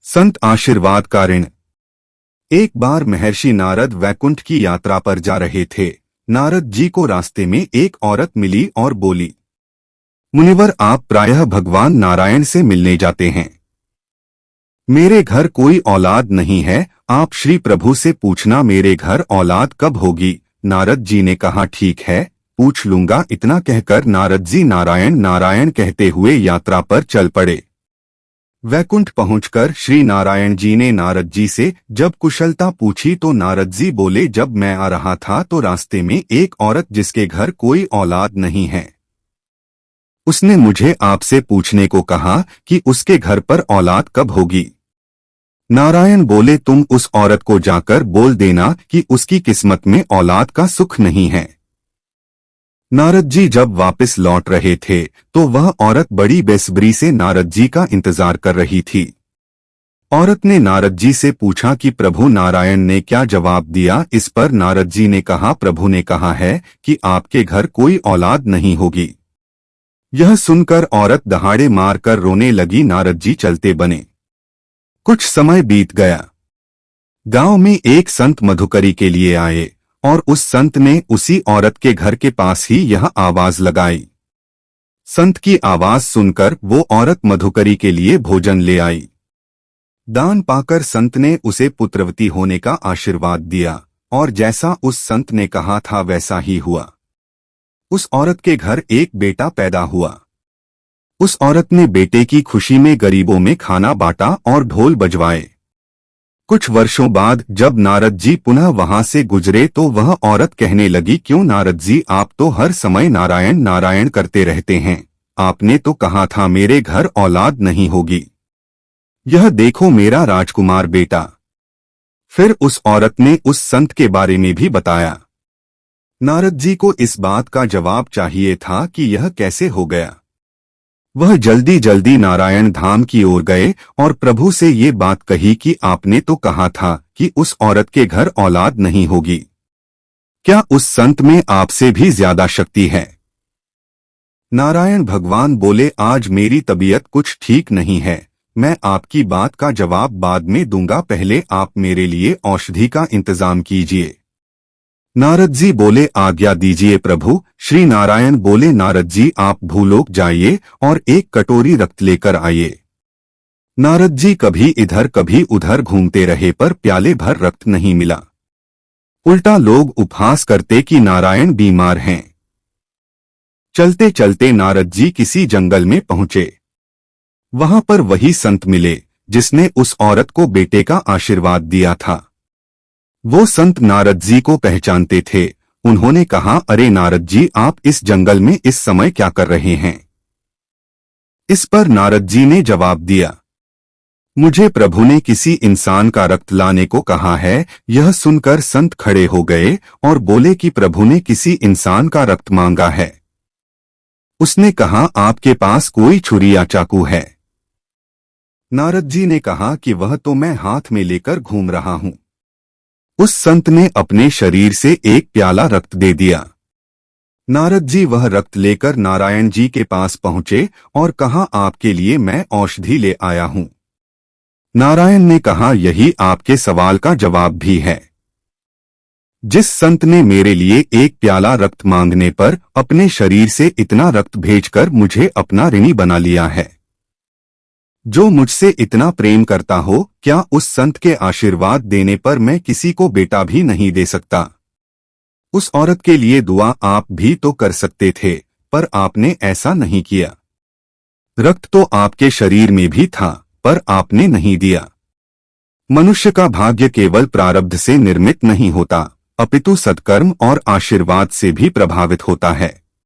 संत आशीर्वाद का ऋण। एक बार महर्षि नारद वैकुंठ की यात्रा पर जा रहे थे। नारद जी को रास्ते में एक औरत मिली और बोली, मुनिवर, आप प्रायः भगवान नारायण से मिलने जाते हैं। मेरे घर कोई औलाद नहीं है, आप श्री प्रभु से पूछना मेरे घर औलाद कब होगी। नारद जी ने कहा, ठीक है, पूछ लूंगा। इतना कहकर नारद जी नारायण नारायण कहते हुए यात्रा पर चल पड़े। वैकुंठ पहुंचकर श्री नारायण जी ने नारद जी से जब कुशलता पूछी तो नारद जी बोले, जब मैं आ रहा था तो रास्ते में एक औरत जिसके घर कोई औलाद नहीं है, उसने मुझे आपसे पूछने को कहा कि उसके घर पर औलाद कब होगी। नारायण बोले, तुम उस औरत को जाकर बोल देना कि उसकी किस्मत में औलाद का सुख नहीं है। नारद जी जब वापस लौट रहे थे तो वह औरत बड़ी बेसब्री से नारद जी का इंतजार कर रही थी। औरत ने नारद जी से पूछा कि प्रभु नारायण ने क्या जवाब दिया। इस पर नारद जी ने कहा, प्रभु ने कहा है कि आपके घर कोई औलाद नहीं होगी। यह सुनकर औरत दहाड़े मारकर रोने लगी। नारद जी चलते बने। कुछ समय बीत गया। गांव में एक संत मधुकरी के लिए आए और उस संत ने उसी औरत के घर के पास ही यह आवाज लगाई। संत की आवाज सुनकर वो औरत मधुकरी के लिए भोजन ले आई। दान पाकर संत ने उसे पुत्रवती होने का आशीर्वाद दिया और जैसा उस संत ने कहा था वैसा ही हुआ। उस औरत के घर एक बेटा पैदा हुआ। उस औरत ने बेटे की खुशी में गरीबों में खाना बांटा और ढोल बजवाए। कुछ वर्षों बाद जब नारद जी पुनः वहां से गुजरे तो वह औरत कहने लगी, क्यों नारद जी, आप तो हर समय नारायण नारायण करते रहते हैं। आपने तो कहा था मेरे घर औलाद नहीं होगी। यह देखो मेरा राजकुमार बेटा। फिर उस औरत ने उस संत के बारे में भी बताया। नारद जी को इस बात का जवाब चाहिए था कि यह कैसे हो गया। वह जल्दी जल्दी नारायण धाम की ओर गए और प्रभु से ये बात कही कि आपने तो कहा था कि उस औरत के घर औलाद नहीं होगी। क्या उस संत में आपसे भी ज्यादा शक्ति है? नारायण भगवान बोले, आज मेरी तबीयत कुछ ठीक नहीं है, मैं आपकी बात का जवाब बाद में दूंगा, पहले आप मेरे लिए औषधि का इंतजाम कीजिए। नारद जी बोले, आज्ञा दीजिए प्रभु। श्री नारायण बोले, नारद जी आप भूलोक जाइए और एक कटोरी रक्त लेकर आइए। नारद जी कभी इधर कभी उधर घूमते रहे पर प्याले भर रक्त नहीं मिला। उल्टा लोग उपहास करते कि नारायण बीमार हैं। चलते चलते नारद जी किसी जंगल में पहुंचे। वहां पर वही संत मिले जिसने उस औरत को बेटे का आशीर्वाद दिया था। वो संत नारद जी को पहचानते थे। उन्होंने कहा, अरे नारद जी, आप इस जंगल में इस समय क्या कर रहे हैं? इस पर नारद जी ने जवाब दिया, मुझे प्रभु ने किसी इंसान का रक्त लाने को कहा है। यह सुनकर संत खड़े हो गए और बोले कि प्रभु ने किसी इंसान का रक्त मांगा है। उसने कहा, आपके पास कोई छुरी या चाकू है? नारद जी ने कहा कि वह तो मैं हाथ में लेकर घूम रहा हूं। उस संत ने अपने शरीर से एक प्याला रक्त दे दिया। नारद जी वह रक्त लेकर नारायण जी के पास पहुंचे और कहा, आपके लिए मैं औषधि ले आया हूं। नारायण ने कहा, यही आपके सवाल का जवाब भी है। जिस संत ने मेरे लिए एक प्याला रक्त मांगने पर अपने शरीर से इतना रक्त भेजकर मुझे अपना ऋणी बना लिया है, जो मुझसे इतना प्रेम करता हो, क्या उस संत के आशीर्वाद देने पर मैं किसी को बेटा भी नहीं दे सकता? उस औरत के लिए दुआ आप भी तो कर सकते थे, पर आपने ऐसा नहीं किया। रक्त तो आपके शरीर में भी था, पर आपने नहीं दिया। मनुष्य का भाग्य केवल प्रारब्ध से निर्मित नहीं होता, अपितु सत्कर्म और आशीर्वाद से भी प्रभावित होता है।